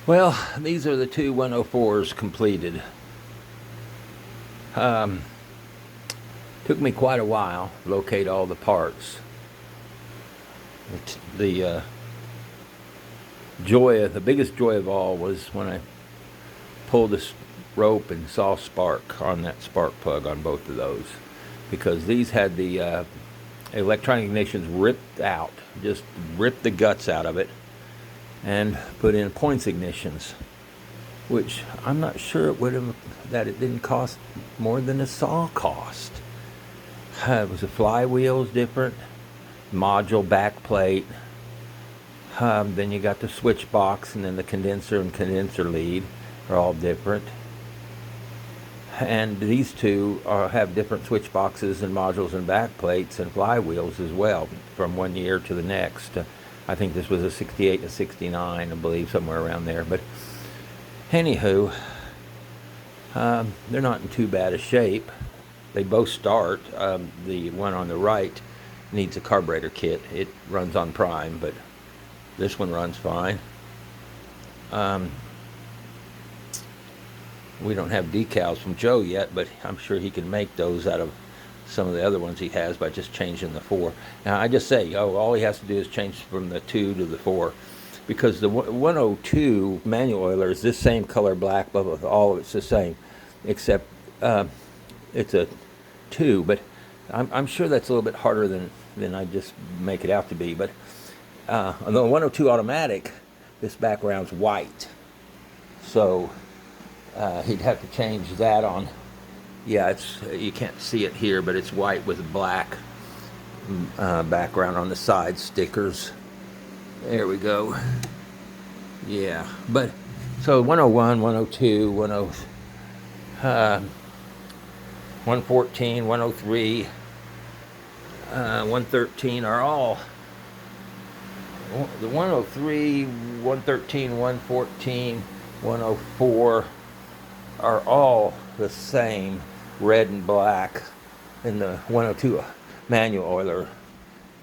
Well, these are the two 104s completed. Took me quite a while to locate all the parts. The the biggest joy of all was when I pulled this rope and saw spark on that spark plug on both of those, because these had the electronic ignitions ripped out, just ripped the guts out of it and put in points ignitions, which I'm not sure that it didn't cost more than a saw cost. It was the flywheels different, module back plate, then you got the switch box, and then the condenser and condenser lead are all different. And these two have different switch boxes and modules and back plates and flywheels as well, from one year to the next. I think this was a 68 to 69, I believe, somewhere around there. But anywho, they're not in too bad a shape. They both start. The one on the right needs a carburetor kit. It runs on prime, but this one runs fine. We don't have decals from Joe yet, but I'm sure he can make those out of some of the other ones he has by just changing the 4. Now, I just say, all he has to do is change from the 2 to the 4, because the 102 manual oiler is this same color black, but with all of it's the same, except it's a 2, but I'm sure that's a little bit harder than I just make it out to be. But on the 102 automatic, this background's white, so he'd have to change that on. Yeah, you can't see it here, but it's white with black background on the side stickers. There we go. Yeah, but so 101, 102, 114, 103, 113 are all, the 103, 113, 114, 104 are all the same, red and black. And the 102 manual oiler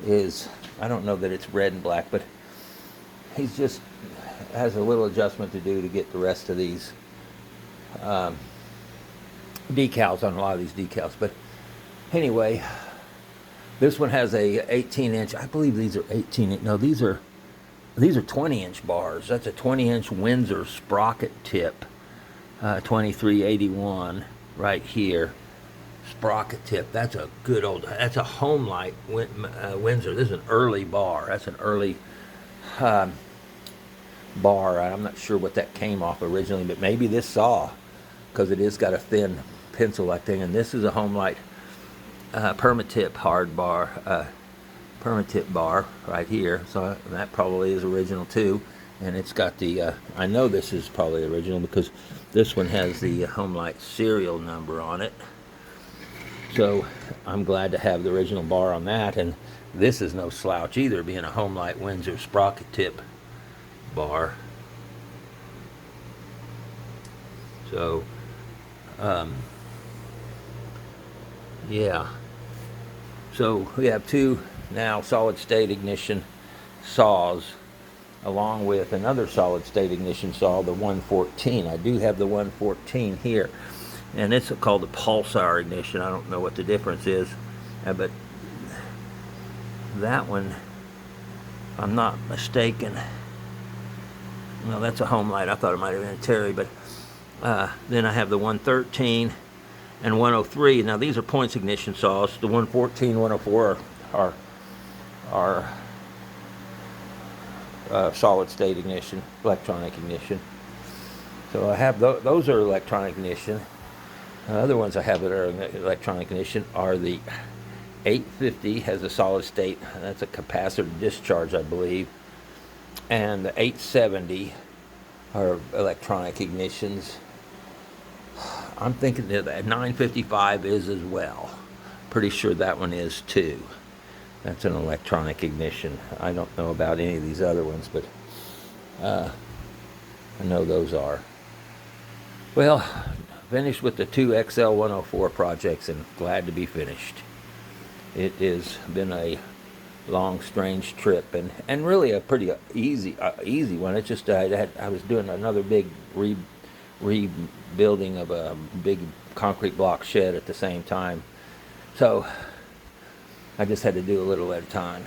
is, I don't know that it's red and black, but he's just has a little adjustment to do to get the rest of these decals on a lot of these decals. But anyway, this one has a 18-inch, I believe these are 18, no, these are 20-inch bars. That's a 20-inch Windsor sprocket tip, 2381 right here, sprocket tip. That's a good old, that's a Homelite Windsor. This is an early bar. That's an early bar. I'm not sure what that came off originally, but maybe this saw, because it is got a thin pencil like thing. And this is a Homelite permatip hard bar, permatip bar right here. So that probably is original too. And it's got the, I know this is probably original because this one has the Homelite serial number on it. So I'm glad to have the original bar on that. And this is no slouch either, being a Homelite Windsor sprocket tip bar. So, yeah. So we have two now solid state ignition saws, along with another solid state ignition saw, the 114. I do have the 114 here, and it's called the pulsar ignition. I don't know what the difference is, but that one, if I'm not mistaken, no, that's a Homelite. I thought it might have been a Terry, but then I have the 113 and 103. Now these are points ignition saws. The 114, 104 are solid state ignition, electronic ignition. So I have those are electronic ignition. The other ones I have that are electronic ignition are the 850 has a solid state. That's a capacitor discharge, I believe. And the 870 are electronic ignitions. I'm thinking that 955 is as well. Pretty sure that one is too. That's an electronic ignition. I don't know about any of these other ones, but I know those are. Well, finished with the two XL-104 projects and glad to be finished. It has been a long, strange trip, and really a pretty easy one. It's just I was doing another big rebuilding of a big concrete block shed at the same time, so I just had to do a little at a time.